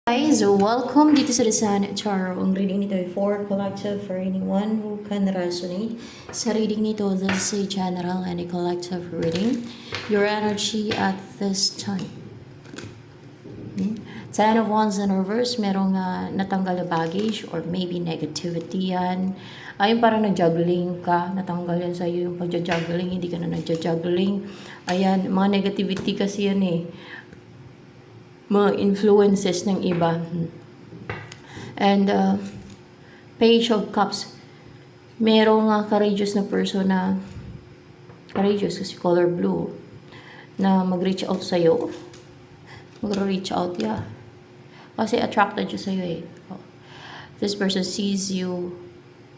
Guys, welcome dito sa The Sun Tarot. Ang reading nito ay for collective for anyone who can resonate. Sa reading nito, this is a general and a collective reading. Your energy at this time. Ten of Wands in reverse, merong natanggal na baggage or maybe negativity yan. Ayun, parang nag-juggling ka, natanggal yan sa'yo yung pag-juggling, hindi ka na nag-juggling. Ayan, mga negativity kasi yan eh. Mga influences ng iba. And Page of Cups, merong courageous na person na courageous kasi color blue na mag-reach out sa'yo. Mag-reach out, yeah. Kasi attracted siya sa'yo eh. This person sees you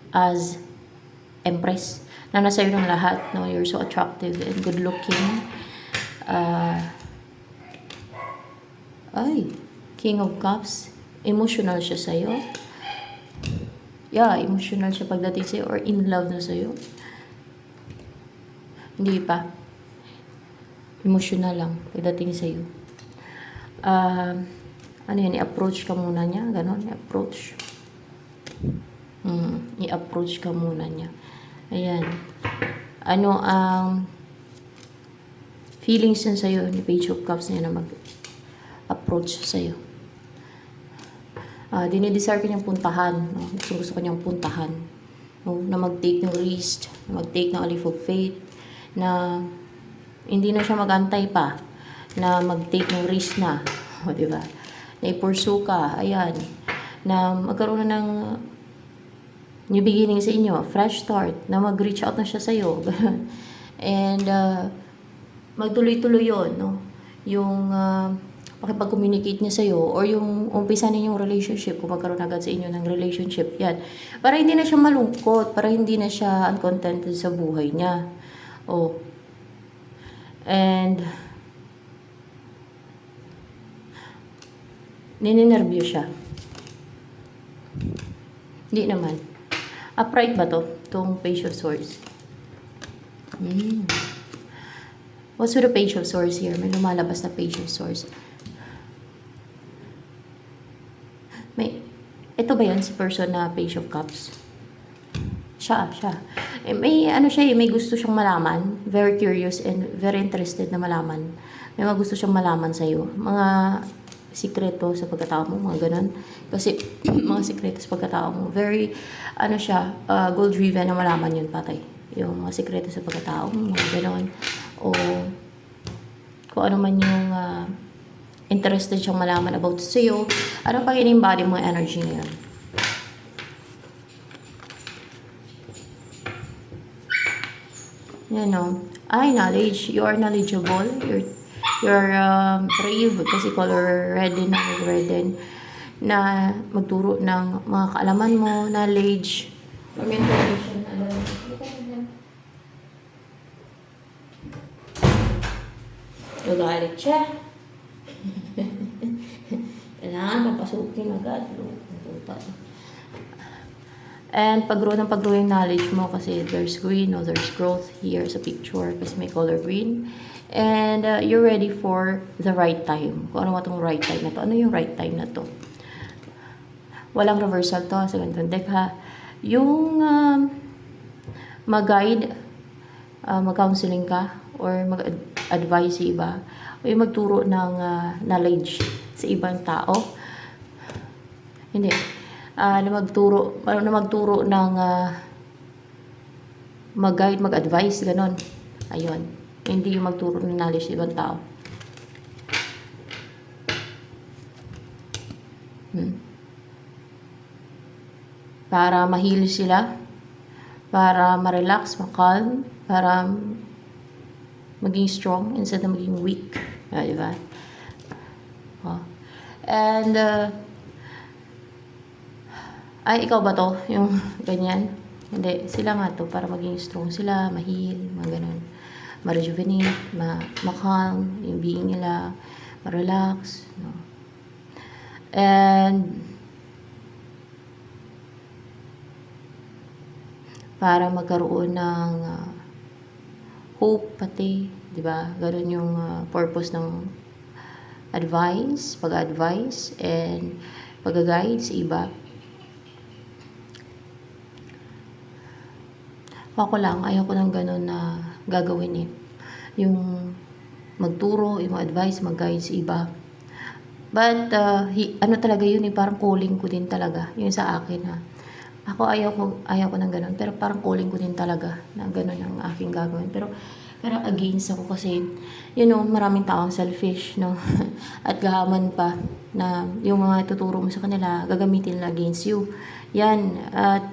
as empress na nasa'yo ng lahat. No? You're so attractive and good looking. King of Cups, emotional siya sa'yo. Yeah, emotional siya pagdating sa'yo or in love na sa'yo. Hindi pa. Emotional lang pagdating sa'yo. Ano yan, i-approach ka muna niya. Ganon, i-approach. I-approach ka muna niya. Ayan. Ano ang feelings yan sa'yo ni Page of Cups niya na mag-approach sa'yo? Dinidesire ko niyang puntahan. No? Gusto ko niyang puntahan. No? Na mag-take ng risk, na mag-take ng a leap of faith, na hindi na siya mag-antay pa, na mag-take ng risk na. O, diba? Na i-pursue ka. Ayan. Na magkaroon na ng new beginning sa inyo. Fresh start. Na mag-reach out na siya sa'yo. And magtuloy-tuloy yun. No? Yung pakipag-communicate niya sa'yo or yung umpisa ninyong relationship, kung magkaroon agad sa inyo ng relationship, yan. Para hindi na siya malungkot, para hindi na siya uncontented sa buhay niya. And ninenervyo siya. Hindi naman. Upright ba to? Itong Page of Swords. What's with the Page of Swords here? May lumalabas na Page of Swords. Ito ba yan si person na Page of Cups? Siya. May ano siya, may gusto siyang malaman. Very curious and very interested na malaman. May mga gusto siyang malaman sa'yo. Mga sikreto sa pagkatao mo, mga ganun. Kasi mga sikreto sa pagkatao mo. Very, ano siya, goal-driven na malaman yun, patay. Yung mga sikreto sa pagkatao mo, mga ganun. O kung ano man yung interested siyang malaman about sa'yo. Ano pang in-embody mo energy ngayon? Yan o. Knowledge. You are knowledgeable. You're brave kasi color red din na magturo ng mga kaalaman mo, knowledge. Information. Nagalit siya. Kailangan mapasukin agad. And pag-grow yung knowledge mo kasi there's green, no, there's growth here sa picture kasi may color green. And you're ready for the right time. Kung ano itong right time na to. Ano yung right time na to? Walang reversal to sa ganitong deck ha. Yung mag-guide, mag-counseling ka or mag-advise sa iba o yung magturo ng knowledge sa ibang tao. Hindi. Na magturo ng mag-guide, mag-advise, ganon. Ayun. Hindi yung magturo ng knowledge sa ibang tao. Para ma-heal sila, para ma-relax, ma-calm, para maging strong instead na maging weak. Diba? And ikaw ba to? Yung ganyan? Hindi. Sila nga to para maging strong sila, ma-heal, mga ganun. Ma-rejuvenate, ma-calm, yung being nila, ma-relax. No? And para magkaroon ng hope pati, di ba? Ganun yung purpose ng advice, pag-advise, and pag-guide sa iba. Ako lang, ayaw ko ng ganun na gagawin eh. Yung magturo, yung advice, mag-guide sa iba. But, ano talaga yun eh, parang calling ko din talaga, yun sa akin ha. Ako ayaw ko ng ganun, pero parang calling ko din talaga na ganun ang aking gagawin. Pero against ako kasi, maraming taong selfish, no? At gahaman pa na yung mga tuturo mo sa kanila, gagamitin nila against you. Yan, at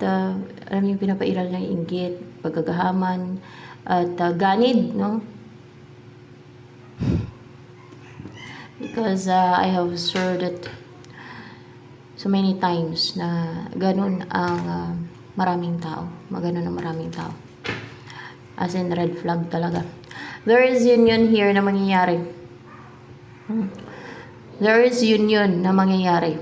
alam yung pinapairal ng inggit, pagkagahaman, at ganid, no? Because I have heard it so many times na ganun ang maraming tao. Maganon ang maraming tao. As in, red flag talaga. There is union here na mangyayari. There is union na mangyayari.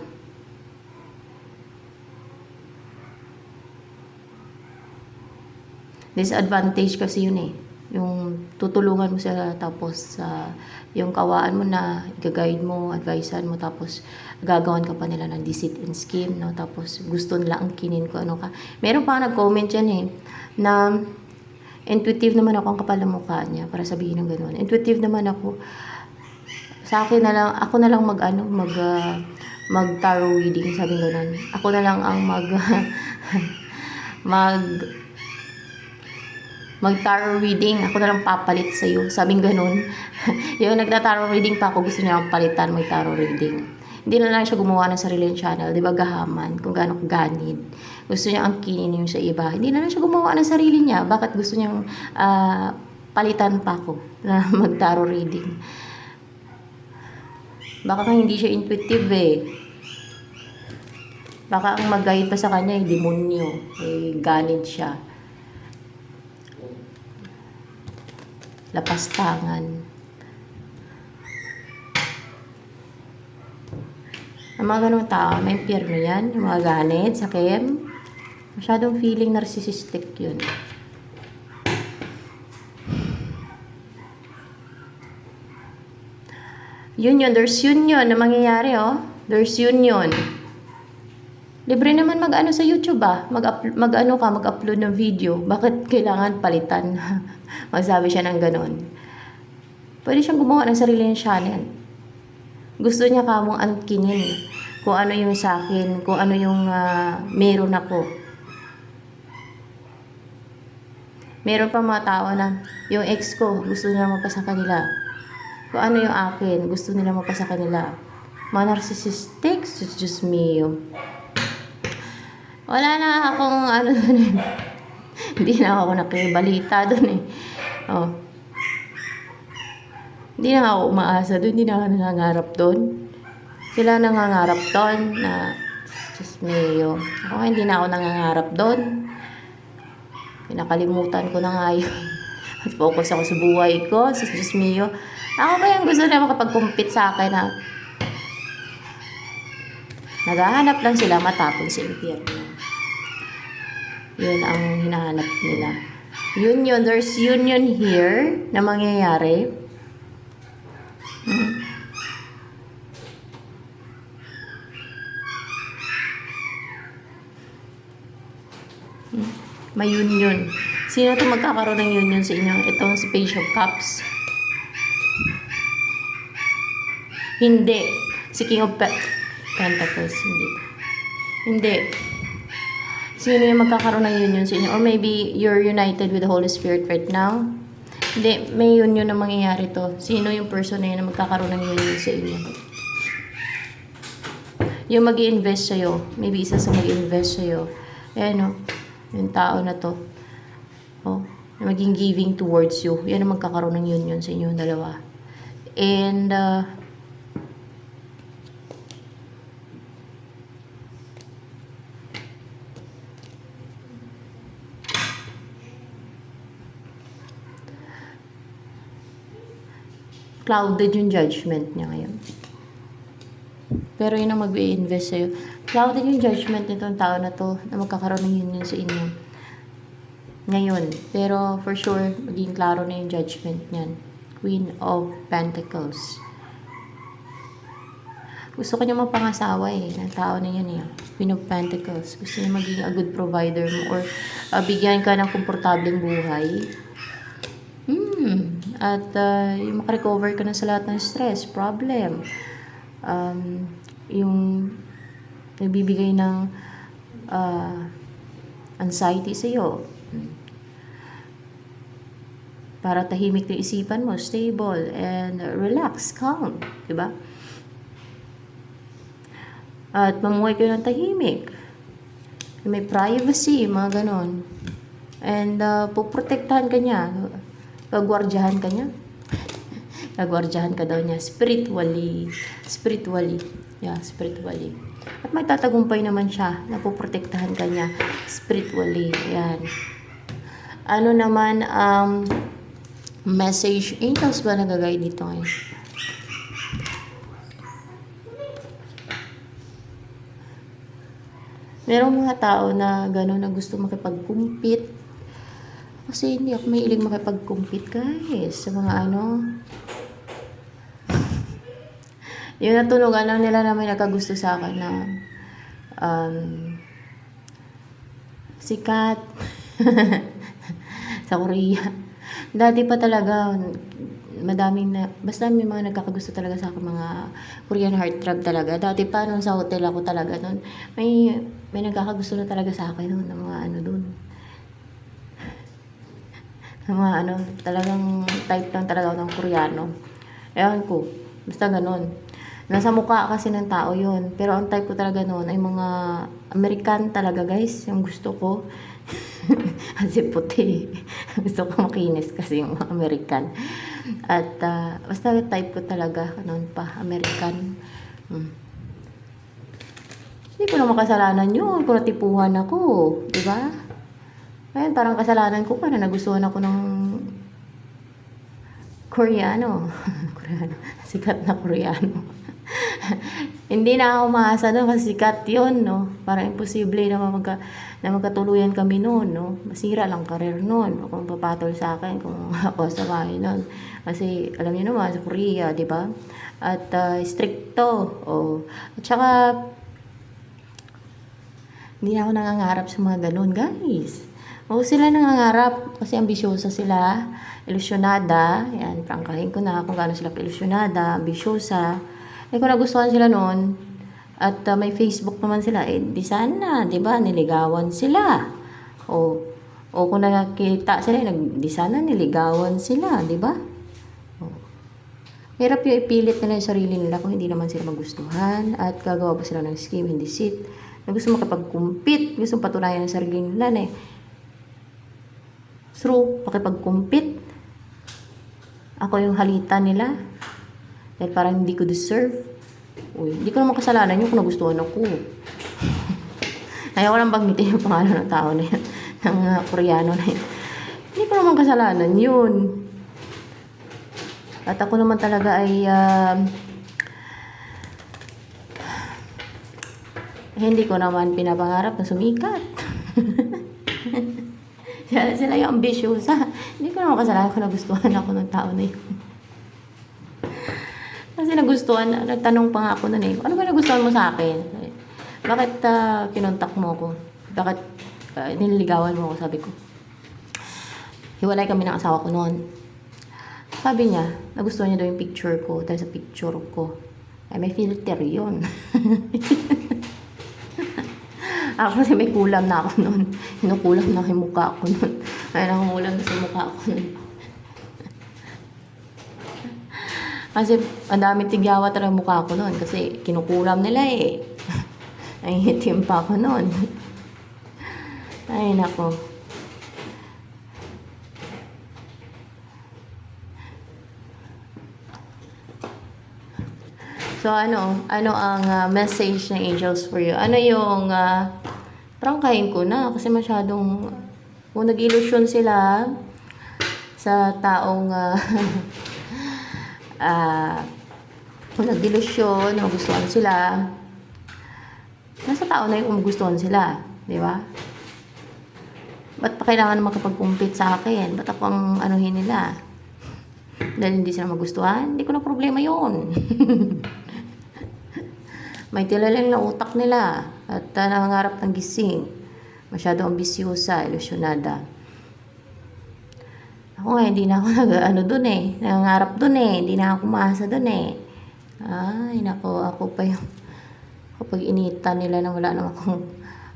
Disadvantage kasi yun eh. Yung tutulungan mo sila, tapos yung kawaan mo na, i-guide mo, advisean mo, tapos gagawan ka pa nila ng deceit and scheme, no? Tapos gusto nila angkinin ko ano ka. Meron pa nag-comment yan eh, na intuitive naman ako, ang kapal ng mukha niya, para sabihin ng gano'n. Intuitive naman ako. Sa akin na lang, ako na lang mag tarot reading, sabi gano'n. Ako na lang ang mag-tarot reading, ako na lang papalit sa iyo. Sabing ganun. Yung nagta-tarot reading pa ako, gusto niya akong palitan, mag-tarot reading. Hindi na lang siya gumawa ng sarili channel, di ba, gahaman, kung gaano ganid. Gusto niya angkinin yung sa iba. Hindi na lang siya gumawa ng sarili niya. Bakit gusto niyang palitan pa ako na mag-tarot reading? Baka hindi siya intuitive eh. Baka ang mag-guide pa sa kanya demonyo. Ganid siya. Lapastangan. Ang mga ganong tao, may impyerno yan. Yung mga ganit, sakim. Masyadong feeling narcissistic yun. There's union na mangyayari oh. There's union. Libre naman mag-ano sa YouTube mag-upload ng video. Bakit kailangan palitan? Magsabi siya ng ganon. Pwede siyang gumawa ng sarili niyang channel. Gusto niya kamong angkinin kung ano yung sa akin, kung ano yung meron ako. Meron pa mga tao na yung ex ko, gusto nila mapasa kanila. Kung ano yung akin, gusto nila mapasa kanila. Mga narcissistic, it's just me. Wala na akong hindi na ako nakibalita doon eh. Oh. Hindi na ako umaasa doon, hindi na ako nangangarap doon. Sila nangangarap doon na just me. Ako hindi na ako nangangarap doon. Pinakalimutan ko na nga yun. At focus ako sa buhay ko, sa just me. Ako ba yung gusto na makapag-compete sa akin na naghahanap lang sila matapon sa impyerno. Yun ang hinahanap nila. Union, there's union here na mangyayari. May union. Sino ito magkakaroon ng union sa inyo? Itong si Page of Cups. Hindi. Si King of Pentacles. Hindi. Sino yung magkakaroon ng union sa inyo? Or maybe you're united with the Holy Spirit right now. Hindi. May union na mangyayari to. Sino yung person na yun na magkakaroon ng union sa inyo? Yung mag-i-invest sa'yo. Maybe isa sa mag-i-invest sa'yo. Ayan o. Yung tao na to. Oh, maging giving towards you. Yan ang magkakaroon ng union sa inyo dalawa. And clouded yung judgment niya ngayon. Pero yun ang mag-i-invest sa'yo. Clouded yung judgment nitong tao na to na magkakaroon ng union sa inyo. Ngayon. Pero for sure, maging klaro na yung judgment niyan. Queen of Pentacles. Gusto ko niya mapangasawa eh, ng tao na yan eh. Queen of Pentacles. Gusto niya maging a good provider mo or bigyan ka ng komportableng buhay. At yung makarecover ka na sa lahat ng stress, problem. Yung nagbibigay ng anxiety sa'yo. Para tahimik na isipan mo, stable, and relax, calm. Diba? At mamuhay kayo ng tahimik. May privacy, mga ganon. And puprotektahan ka niya. Gagwardyahan ka niya. Gagwardyahan ka daw niya. Spiritually. Spiritually. Yeah, spiritually. At may tatagumpay naman siya. Napuprotektahan ka niya. Spiritually. Yan. Ano naman message? Angels ba nagagay dito ngayon? Merong mga tao na gano'n na gusto makipag-compete. Kasi hindi ako may iling makipag-compete, guys. Sa mga ano. Yung natunugan lang nila na may nakagusto sa akin na sikat. Sa Korea. Dati pa talaga, madaming na, basta may mga nagkakagusto talaga sa akin, mga Korean heartthrob talaga. Dati pa nung sa hotel ako talaga nun, may nagkakagusto na talaga sa akin nun, ng mga ano dun. Ng mga ano, talagang type lang talaga ako ng Koreano. Ewan ko, basta ganun. Nasa mukha kasi ng tao yun. Pero ang type ko talaga noon ay mga American talaga, guys, yung gusto ko. Kasi puti. Gusto ko makinis kasi yung mga American. At basta type ko talaga noon pa, American. Hindi ko naman kasalanan yun kung natipuhan ako. Diba? Ayun, parang kasalanan ko pa na nagustuhan ako ng Koreano. Koreano. Sikat na Koreano. Hindi na ako umaasa doon kasi sikat yun, no? Parang imposible na magkatuluyan kami noon, no? Masira lang karir noon. O kung papatol sa akin, kung ako sa bahay noon. Kasi, alam niyo naman, sa Korea, di ba? At stricto. Oh. At saka, hindi na ako nangangarap sa mga ganun, guys. O sila nangangarap kasi ambisyosa sila, ilusyonada. Yan, prangkahin ko na kung gaano sila ilusyonada, ambisyosa. Eh kung nagustuhan sila noon at may Facebook naman sila, eh di sana, di ba, niligawan sila. O kung nakakita sila, di sana niligawan sila, di ba? Hirap yung ipilit nila yung sarili nila kung hindi naman sila magustuhan at gagawa pa sila ng scheme, hindi sit. Na gusto makapag-compete, gusto patunayan ng sarili nila na through pakipag-compete. Ako yung halita nila. Dahil parang hindi ko deserve. Uy, hindi ko naman kasalanan yun kung nagustuhan ako. Ayaw ko lang banggitin yung pangalan ng tao na yun. Ng Koreano na yun. Hindi ko naman kasalanan yun. At ako naman talaga ay hindi ko naman pinapangarap na sumikat. Sila yung ambisyosa. Hindi ko naman kasalanan kung nagustuhan ako ng tao na yun. Kasi nagustuhan, nagtanong pa nga ako nun eh, ano ba nagustuhan mo sa akin? Bakit kinontak mo ako? Bakit nililigawan mo ako? Sabi ko. Hiwalay kami ng asawa ko noon. Sabi niya, nagustuhan niya daw yung picture ko, dahil sa picture ko. Ay, may filter yun. Actually, may kulam na ako noon. Hinukulam na yung mukha ko noon. Ay, nakumulam na sa mukha ko noon. Kasi ang dami tigyawa talaga mukha ko noon kasi kinukulam nila eh. Ay, itim pa ako noon. Ay, nako. So, ano ang message ng angels for you? Ano yung, prangkahin ko na kasi masyadong, kung nag-illusion sila sa taong, kung nag-ilusyon, magustuhan sila, nasa tao na yung magustuhan sila, di ba? Ba't pa kailangan makapag-compete sa akin? Ba't ako ang anuhin nila? Dahil hindi sila magustuhan? Hindi ko na problema yun. May tilaling na utak nila at nangangarap ng gising. Masyado ambisyosa, ilusyonada. Ako nga, hindi na ako nag-ano dun eh. Nangangarap dun eh. Hindi na ako umasa dun eh. Ay, nako, ako pa yung kapag inita nila na wala naman akong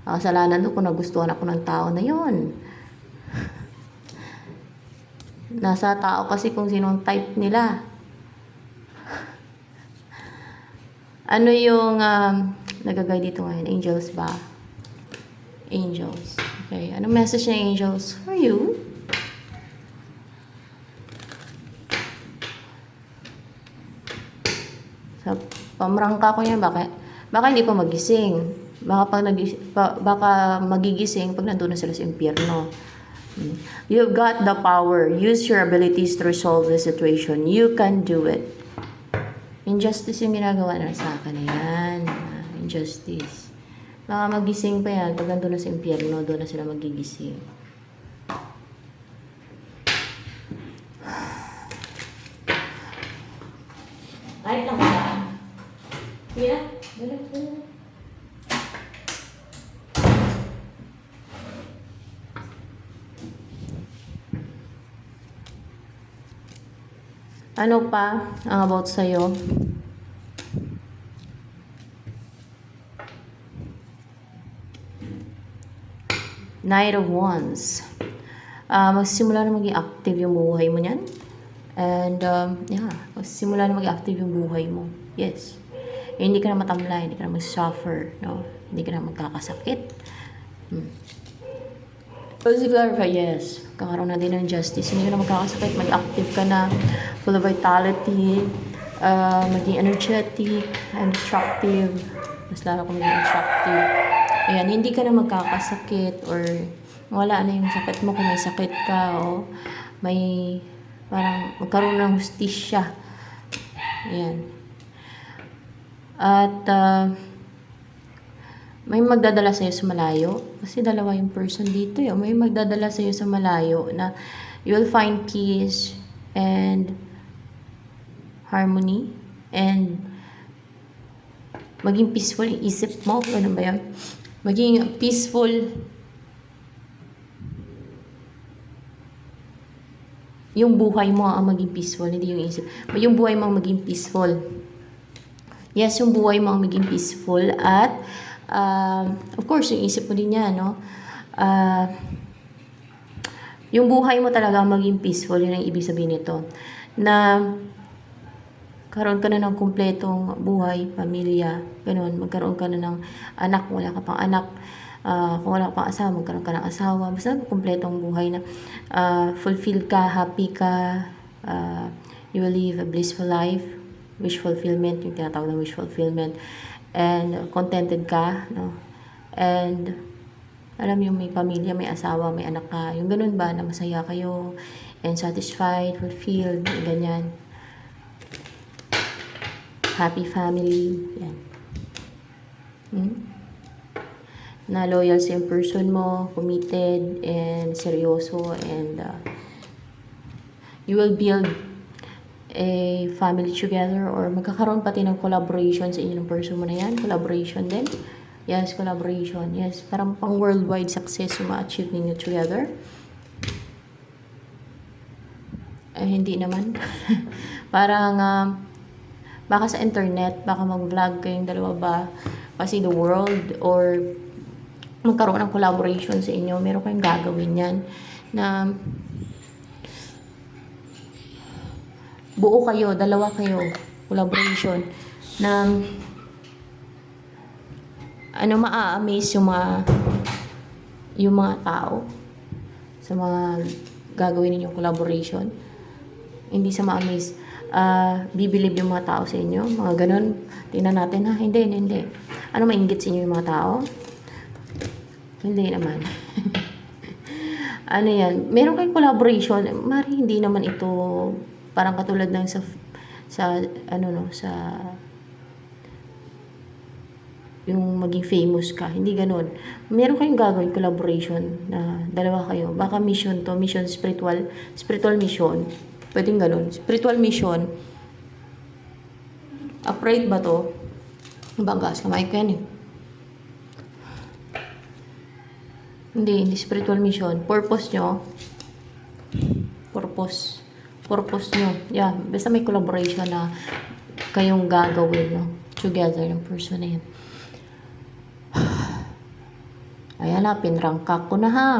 kasalanan doon kung nagustuhan ako ng tao na yon. Nasa tao kasi kung sinong type nila. Ano yung nagagay dito ngayon? Angels ba? Angels. Okay. Anong message ng angels for you? Sa pamrangka ko yan, baka hindi pa magising. Baka magigising pag nandun na sila sa impyerno. You've got the power. Use your abilities to resolve the situation. You can do it. Injustice yung ginagawa na sa akin. Ayan. Injustice. Baka magising pa yan. Pag nandun na sa impyerno, doon na sila magigising. Ay, lang ba? Yeah. Ano pa ang about sa'yo? Knight of Wands. Magsisimula na maging active yung buhay mo niyan. And, yeah, magsisimula na maging active yung buhay mo. Yes. Hindi ka na matamlay, hindi ka na mag-suffer, no? Hindi ka na magkakasakit. To clarify, yes. Kakaroon na din ng justice. Hindi ka na magkakasakit, mag-active ka na, full of vitality, maging energetic, and attractive. Mas lalo ka maging attractive. Ayan, hindi ka na magkakasakit or wala na yung sakit mo kung may sakit ka o may parang magkaroon ng hustisya. Ayan. At may magdadala sa'yo sa malayo. Kasi dalawa yung person dito. May magdadala sa'yo sa malayo na you will find peace and harmony and maging peaceful yung isip mo. Ano ba yan? Maging peaceful yung buhay mo ang maging peaceful, hindi yung isip. Yung buhay mo ang maging peaceful. Yes, yung buhay mo ang maging peaceful at of course, yung isip mo din yan, no? Yung buhay mo talaga maging peaceful, yun ang ibig sabihin nito. Na karoon ka na ng kumpletong buhay, pamilya, ganun. Magkaroon ka na ng anak, wala ka pang anak. Kung wala ka pang asawa, magkaroon ka ng asawa. Basta kumpletong buhay na fulfilled ka, happy ka, you will live a blissful life, wish fulfillment, yung tinatawag na wish fulfillment. And contented ka, no? And alam mo, may pamilya, may asawa, may anak ka. Yung ganun ba, na masaya kayo and satisfied, fulfilled, ganyan. Happy family, yan. Na loyal sa yung person mo, committed and seryoso, and you will build a family together or magkakaroon pati ng collaboration sa inyo ng person mo na yan. Collaboration din. Yes, collaboration. Yes, parang pang worldwide success yung ma-achieve ninyo together. Hindi naman. Parang baka sa internet, baka mag-vlog kayong dalawa ba kasi the world or magkaroon ng collaboration sa inyo. Meron kayong gagawin yan na buo kayo, dalawa kayo, collaboration, na maa-amaze yung mga tao sa mga gagawin ninyong collaboration. Hindi sa ma-amaze, bibilib yung mga tao sa inyo, mga ganun. Tingnan natin, hindi. Ano mainggit sa inyo yung mga tao? Hindi naman. Ano yan, meron kayong collaboration, mari hindi naman ito parang katulad ng sa yung maging famous ka. Hindi ganun. Meron kayong gagawin collaboration na dalawa kayo. Baka mission to, mission spiritual mission. Pwedeng ganun. Spiritual mission. Upright ba to? Banggas, kamay ko yan eh. Hindi spiritual mission. Purpose nyo, purpose nyo. Yeah, basta may collaboration na kayong gagawin, no? Together ng person na yan. Ayan na, pinrangkak ko na ha.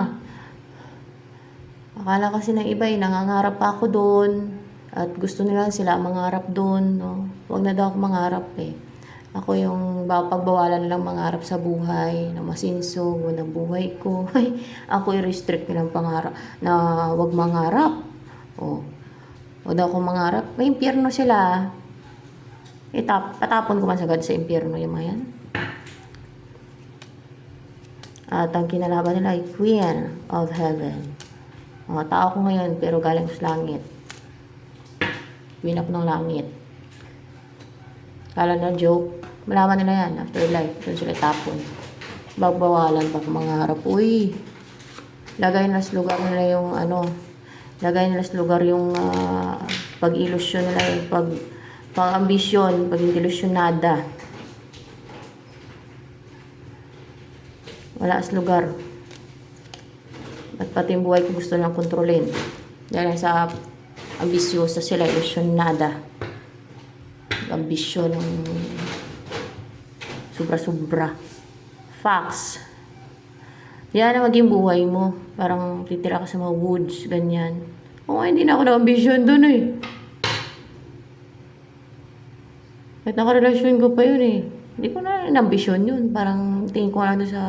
Akala kasi ng iba nangangarap pa ako doon. At gusto nila sila mangarap doon, no? Huwag na daw ako mangarap eh. Ako yung pagbawalan nilang mangarap sa buhay, na masinsog, na buhay ko. Ako i-restrict nilang pangarap, na wag mangarap. O, huwag daw akong mangarap. May impyerno sila. Patapon ko man sagad sa impyerno yung mga yan. At ang kinalaban nila ay Queen of Heaven. Mga tao ko ngayon, pero galing sa langit. Queen of ng langit. Kala na joke. Malaman nila yan, afterlife. Doon sila tapon. Bagbawalan pag mangarap. Uy, lagay nila sa lugar nila yung lagay nila sa lugar yung pag-ilusyon nila, yung pag-ambisyon, pag-ilusyonada. Wala sa lugar. At pati yung buhay ko gusto nilang kontrolin. Dahil sa ambisyosa sila, ilusyonada. Ambisyon ng sobra-sobra. Facts. Yan ang maging buhay mo. Parang titira ka sa mga woods, ganyan. Oo, hindi na ako na-ambisyon dun eh. At nakarelasyon ko pa yun eh. Hindi ko na ambisyon yun. Parang tingin ko lang doon sa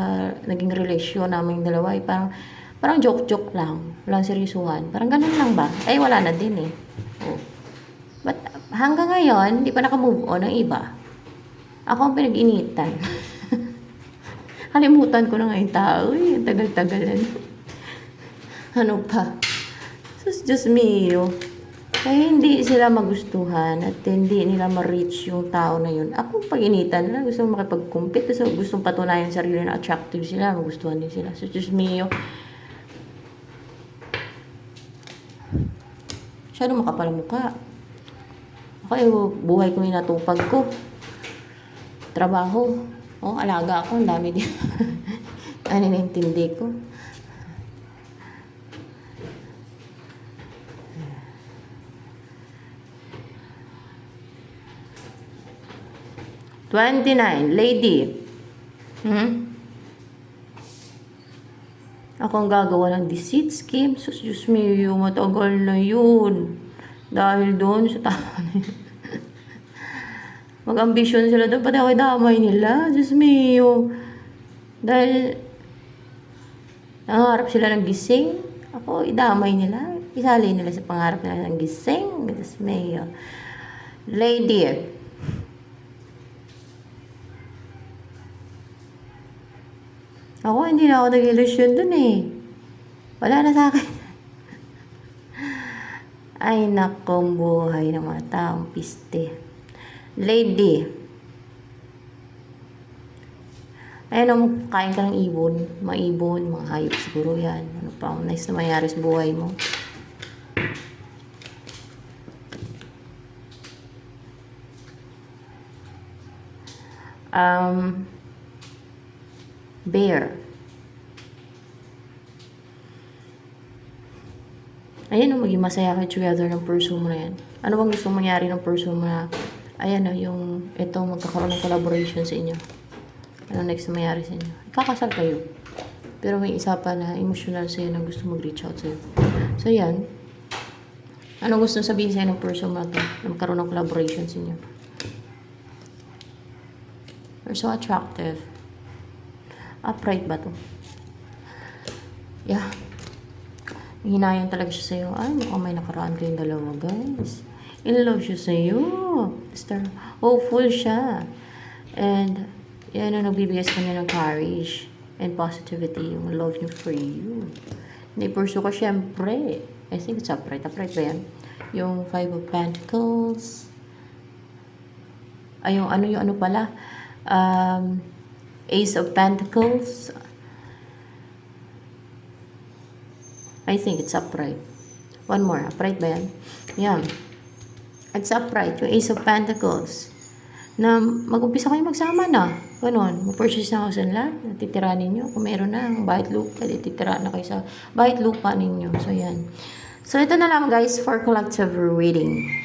naging relasyon naming dalawa eh. Parang joke-joke lang. Walang seryosuhan. Parang ganun lang ba? Eh, wala na din eh. Oh. But hanggang ngayon, hindi pa naka-move on ng iba. Ako ang pinag-initan. Kalimutan ko na nga yung tao eh. Tagal-tagalan. Ano pa? Sus, Diyos mio. Kaya hindi sila magustuhan at hindi nila ma-reach yung tao na yun. Ako pag-initan nila, gusto makipag-compete. Gusto patunayan yung sarili na attractive sila. Magustuhan din sila. So, Diyos mio. Masyado makapal ang mukha. Ako buhay ko yung natupag ko. Trabaho. Alaga ako. Ang dami din. Ano naintindi ko. Lady. Ako ang gagawa ng deceit scheme. Sus, Diyos mio, matagal na yun. Dahil doon sa tao na yun. Mag-ambisyon sila doon, pati ako damay nila. Diyos mio. Dahil nangarap sila ng gising, ako idamay nila. Isali nila sa pangarap nila ng gising. Diyos mio. Lady. Ako, hindi na ako nag-ilusyon dun eh. Wala na sa akin. Ay, nakong buhay ng mga taong piste. Lady. Ayun, kain ka ng ibon. Mga ibon, mga hayop siguro yan. Ano pa, nice na mayari sa buhay mo. Bear. Ayan maging masaya kayo together ng person mo na yan. Ano bang gusto mangyari ng person mo na, ayan yung ito magkakaroon ng collaboration sa inyo. Ano next na mangyari sa inyo? Kakasal kayo. Pero may isa pa na emotional sa'yo na gusto mag-reach out sa'yo. So yan. Ano gusto sabihin sa'yo ng person mo na ito na magkaroon ng collaboration sa inyo? You're so attractive. Upright ba to? Yeah. Hinayan talaga siya sa'yo. Ay, mukhang may nakaraan kayong dalawa, guys. In love siya sa'yo. Mr. Hopeful siya. And, yan ang nagbibigay sa kanya ng courage and positivity. Yung love niya for you. Ni-pursue ko syempre. I think it's upright. Upright ba yan? Yung Five of Pentacles. Ay, yung ano pala? Ace of Pentacles. I think it's upright. One more. Upright ba yan? Yan. It's upright. Yung Ace of Pentacles. na mag-umpisa kayo magsama na. Ganon. Mag-purchase na kayo sa land. Natitira ninyo. Kung meron na ang bahit lupa, titira na kayo sa bahit lupa ninyo. So, yan. So, ito na lang guys for collective reading.